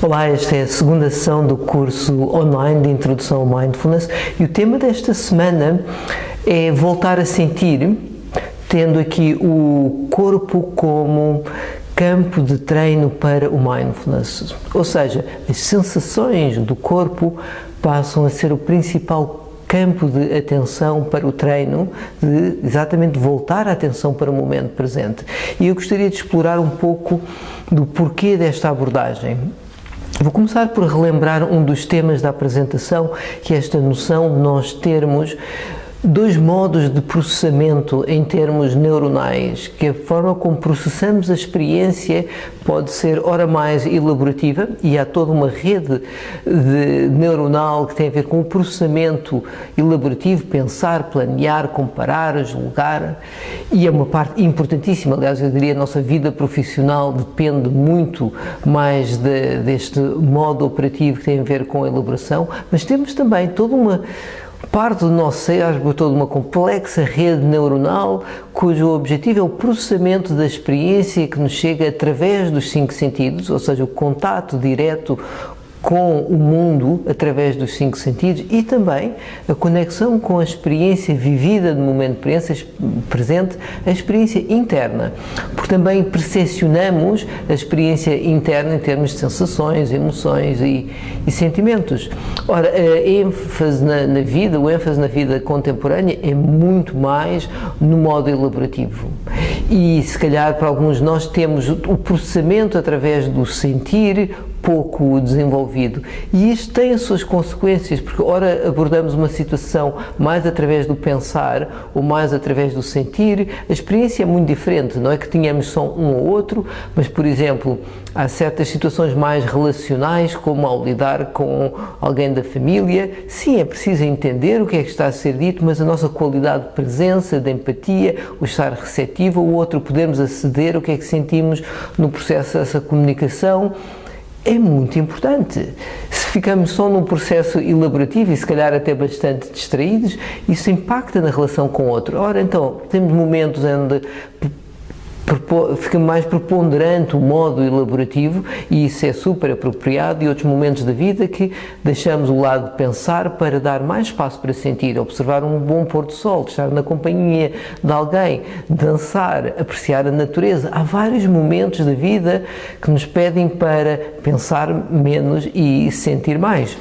Olá, esta é a segunda sessão do curso online de Introdução ao Mindfulness e o tema desta semana é voltar a sentir, tendo aqui o corpo como campo de treino para o Mindfulness. Ou seja, as sensações do corpo passam a ser o principal campo de atenção para o treino, de exatamente voltar a atenção para o momento presente. E eu gostaria de explorar um pouco do porquê desta abordagem. Vou começar por relembrar um dos temas da apresentação, que é esta noção de nós termos dois modos de processamento em termos neuronais, que a forma como processamos a experiência pode ser ora mais elaborativa, e há toda uma rede neuronal que tem a ver com o processamento elaborativo, pensar, planear, comparar, julgar, e é uma parte importantíssima. Aliás, eu diria, a nossa vida profissional depende muito mais deste modo operativo que tem a ver com a elaboração, mas temos também toda uma parte do nosso cérebro, toda uma complexa rede neuronal cujo objetivo é o processamento da experiência que nos chega através dos 5 sentidos, ou seja, o contato direto com o mundo através dos 5 sentidos e também a conexão com a experiência vivida no momento presente, a experiência interna, porque também percepcionamos a experiência interna em termos de sensações, emoções e sentimentos. Ora, a ênfase na vida, o ênfase na vida contemporânea é muito mais no modo elaborativo. E se calhar para alguns de nós temos o processamento através do sentir pouco desenvolvido, e isto tem as suas consequências, porque ora abordamos uma situação mais através do pensar ou mais através do sentir, a experiência é muito diferente. Não é que tenhamos só um ou outro, mas, por exemplo, há certas situações mais relacionais, como ao lidar com alguém da família. Sim, é preciso entender o que é que está a ser dito, mas a nossa qualidade de presença, de empatia, o estar receptivo ao outro, podemos aceder ao que é que sentimos no processo dessa comunicação, é muito importante. Se ficamos só num processo elaborativo e se calhar até bastante distraídos, isso impacta na relação com o outro. Ora, então, temos momentos onde fica mais preponderante o modo elaborativo e isso é super apropriado, e outros momentos da vida que deixamos o lado de pensar para dar mais espaço para sentir, observar um bom pôr do sol, estar na companhia de alguém, dançar, apreciar a natureza. Há vários momentos da vida que nos pedem para pensar menos e sentir mais.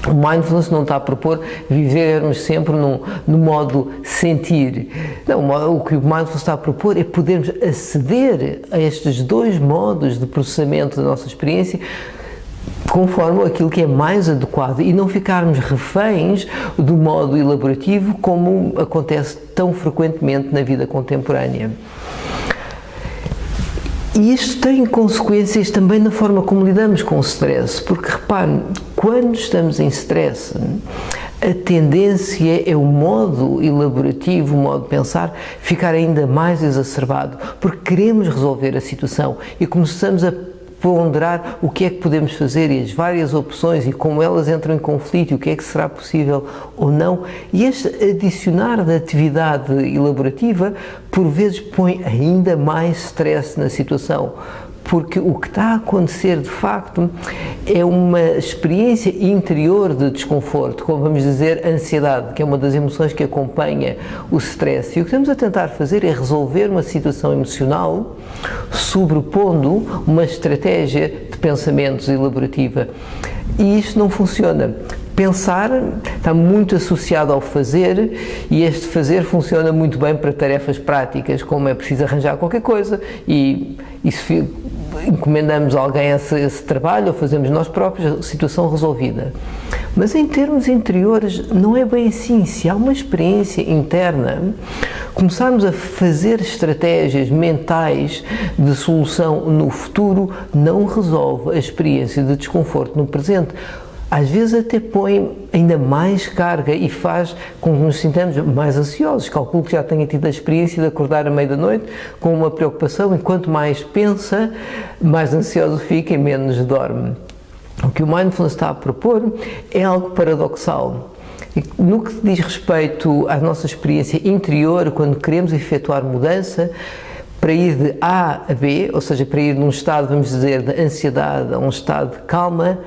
O Mindfulness não está a propor vivermos sempre no modo sentir. Não, o que o Mindfulness está a propor é podermos aceder a estes dois modos de processamento da nossa experiência conforme aquilo que é mais adequado e não ficarmos reféns do modo elaborativo como acontece tão frequentemente na vida contemporânea. E isto tem consequências também na forma como lidamos com o stress, porque reparem, quando estamos em stress, a tendência é o modo elaborativo, o modo de pensar, ficar ainda mais exacerbado, porque queremos resolver a situação e começamos a ponderar o que é que podemos fazer e as várias opções e como elas entram em conflito e o que é que será possível ou não. E este adicionar da atividade elaborativa, por vezes, põe ainda mais stress na situação, porque o que está a acontecer de facto é uma experiência interior de desconforto, como vamos dizer, ansiedade, que é uma das emoções que acompanha o stress. E o que estamos a tentar fazer é resolver uma situação emocional sobrepondo uma estratégia de pensamentos elaborativa. E isto não funciona. Pensar está muito associado ao fazer e este fazer funciona muito bem para tarefas práticas, como é preciso arranjar qualquer coisa e se encomendamos a alguém esse trabalho ou fazemos nós próprios, a situação resolvida. Mas em termos interiores não é bem assim. Se há uma experiência interna, começarmos a fazer estratégias mentais de solução no futuro não resolve a experiência de desconforto no presente. Às vezes até põe ainda mais carga e faz com que nos sintamos mais ansiosos. Calculo que já tenha tido a experiência de acordar à meia da noite com uma preocupação, e quanto mais pensa, mais ansioso fica e menos dorme. O que o Mindfulness está a propor é algo paradoxal. No que diz respeito à nossa experiência interior, quando queremos efetuar mudança, para ir de A a B, ou seja, para ir de um estado, vamos dizer, de ansiedade a um estado de calma,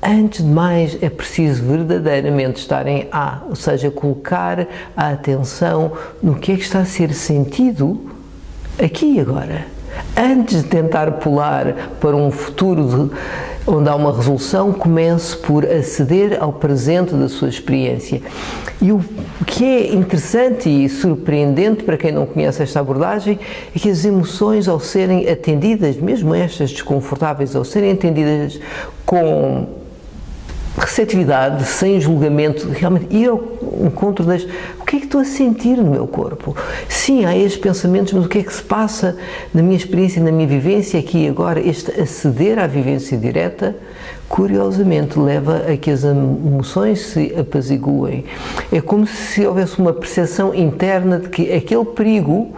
antes de mais é preciso verdadeiramente estar em A, ou seja, colocar a atenção no que é que está a ser sentido aqui e agora. Antes de tentar pular para um futuro onde há uma resolução, comece por aceder ao presente da sua experiência. E o que é interessante e surpreendente para quem não conhece esta abordagem é que as emoções, ao serem atendidas, mesmo estas desconfortáveis, ao serem atendidas com receptividade, sem julgamento, realmente ir ao encontro das... O que é que estou a sentir no meu corpo? Sim, há estes pensamentos, mas o que é que se passa na minha experiência, na minha vivência aqui e agora? Este aceder à vivência direta, curiosamente, leva a que as emoções se apaziguem. É como se houvesse uma percepção interna de que aquele perigo,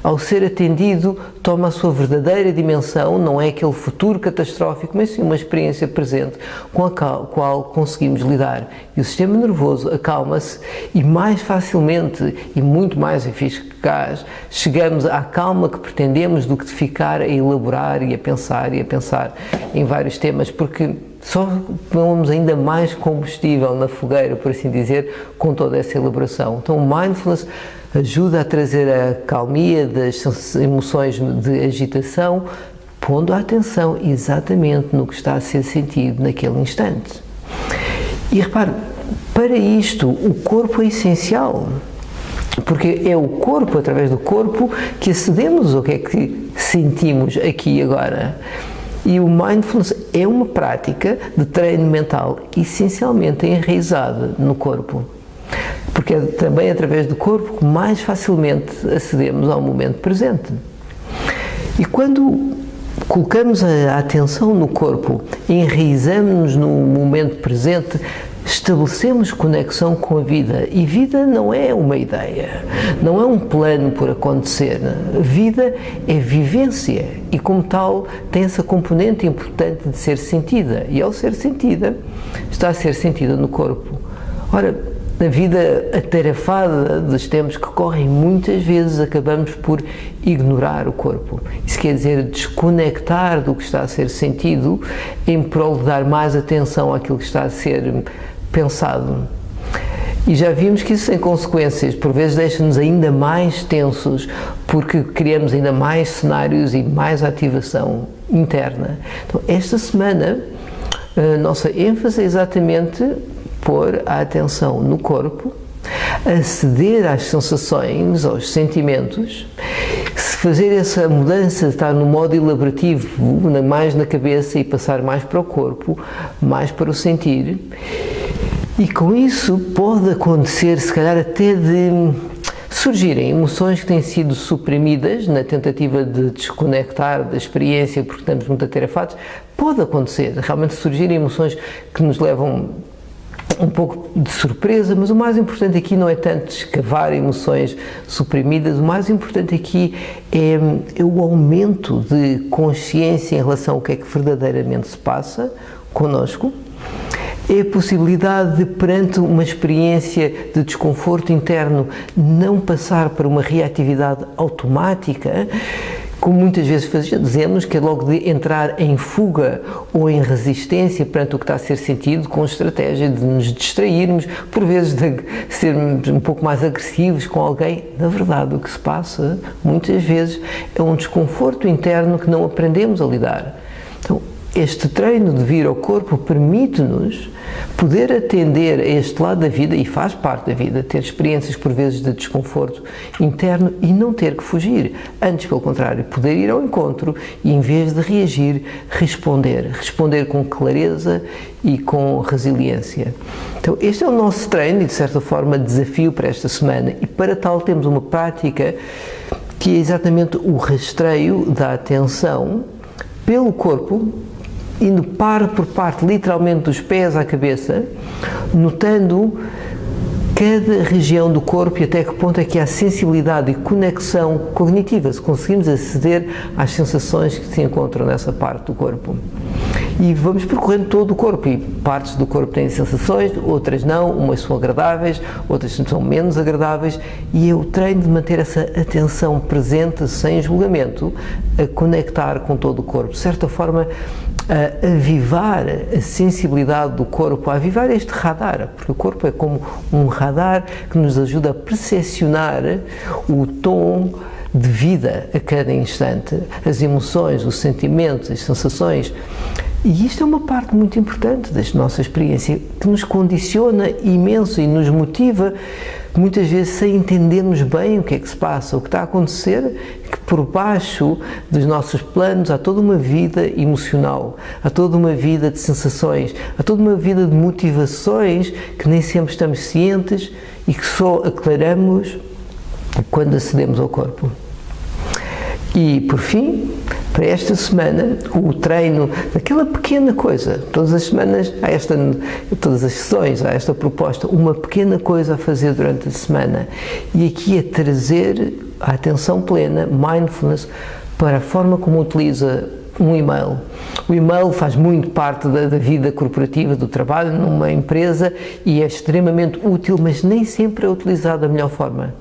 ao ser atendido, toma a sua verdadeira dimensão, não é aquele futuro catastrófico, mas sim uma experiência presente com a qual conseguimos lidar. E o sistema nervoso acalma-se e mais facilmente e muito mais eficaz chegamos à calma que pretendemos do que de ficar a elaborar e a pensar em vários temas, porque só pomos ainda mais combustível na fogueira, por assim dizer, com toda essa elaboração. Então, o mindfulness ajuda a trazer a calmia das emoções de agitação, pondo a atenção exatamente no que está a ser sentido naquele instante. E repare, para isto, o corpo é essencial, porque é o corpo, através do corpo, que acedemos ao que é que sentimos aqui e agora. E o mindfulness é uma prática de treino mental essencialmente enraizada no corpo, porque é também através do corpo que mais facilmente acedemos ao momento presente. E quando colocamos a atenção no corpo, enraizamos-nos no momento presente, estabelecemos conexão com a vida. E vida não é uma ideia, não é um plano por acontecer. Vida é vivência e, como tal, tem essa componente importante de ser sentida. E, ao ser sentida, está a ser sentida no corpo. Ora, na vida atarefada dos tempos que correm, muitas vezes acabamos por ignorar o corpo. Isso quer dizer desconectar do que está a ser sentido em prol de dar mais atenção àquilo que está a ser pensado. E já vimos que isso tem consequências, por vezes deixa-nos ainda mais tensos, porque criamos ainda mais cenários e mais ativação interna. Então, esta semana, a nossa ênfase é exatamente pôr a atenção no corpo, aceder às sensações, aos sentimentos, se fazer essa mudança, estar no modo elaborativo, mais na cabeça e passar mais para o corpo, mais para o sentir. E com isso pode acontecer, se calhar, até de surgirem emoções que têm sido suprimidas na tentativa de desconectar da experiência porque estamos muito atarefados. Pode acontecer, realmente surgirem emoções que nos levam um pouco de surpresa, mas o mais importante aqui não é tanto escavar emoções suprimidas, o mais importante aqui é o aumento de consciência em relação ao que é que verdadeiramente se passa connosco. É a possibilidade de, perante uma experiência de desconforto interno, não passar para uma reatividade automática, como muitas vezes dizemos, que é logo de entrar em fuga ou em resistência perante o que está a ser sentido, com estratégia de nos distrairmos, por vezes de sermos um pouco mais agressivos com alguém. Na verdade, o que se passa, muitas vezes, é um desconforto interno que não aprendemos a lidar. Então, este treino de vir ao corpo permite-nos poder atender a este lado da vida, e faz parte da vida, ter experiências por vezes de desconforto interno e não ter que fugir. Antes, pelo contrário, poder ir ao encontro e, em vez de reagir, responder com clareza e com resiliência. Então, este é o nosso treino e, de certa forma, desafio para esta semana, e para tal temos uma prática que é exatamente o rastreio da atenção pelo corpo, indo parte por parte, literalmente dos pés à cabeça, notando cada região do corpo e até que ponto é que há sensibilidade e conexão cognitiva, se conseguimos aceder às sensações que se encontram nessa parte do corpo. E vamos percorrendo todo o corpo, e partes do corpo têm sensações, outras não, umas são agradáveis, outras são menos agradáveis, e é o treino de manter essa atenção presente, sem julgamento, a conectar com todo o corpo, de certa forma a avivar a sensibilidade do corpo, a avivar este radar, porque o corpo é como um radar que nos ajuda a percepcionar o tom de vida a cada instante, as emoções, os sentimentos, as sensações. E isto é uma parte muito importante da nossa experiência, que nos condiciona imenso e nos motiva, muitas vezes sem entendermos bem o que é que se passa, o que está a acontecer, que por baixo dos nossos planos há toda uma vida emocional, há toda uma vida de sensações, há toda uma vida de motivações que nem sempre estamos cientes e que só aclaramos quando acedemos ao corpo. E, por fim, para esta semana, o treino daquela pequena coisa, todas as semanas, todas as sessões, há esta proposta, uma pequena coisa a fazer durante a semana. E aqui é trazer a atenção plena, mindfulness, para a forma como utiliza um e-mail. O e-mail faz muito parte da vida corporativa, do trabalho numa empresa e é extremamente útil, mas nem sempre é utilizado da melhor forma.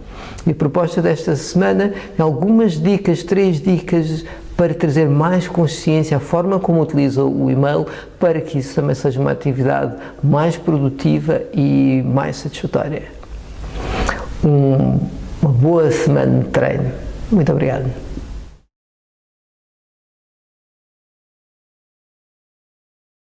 E a proposta desta semana é algumas dicas, 3 dicas para trazer mais consciência à forma como utiliza o e-mail, para que isso também seja uma atividade mais produtiva e mais satisfatória. Uma boa semana de treino. Muito obrigado.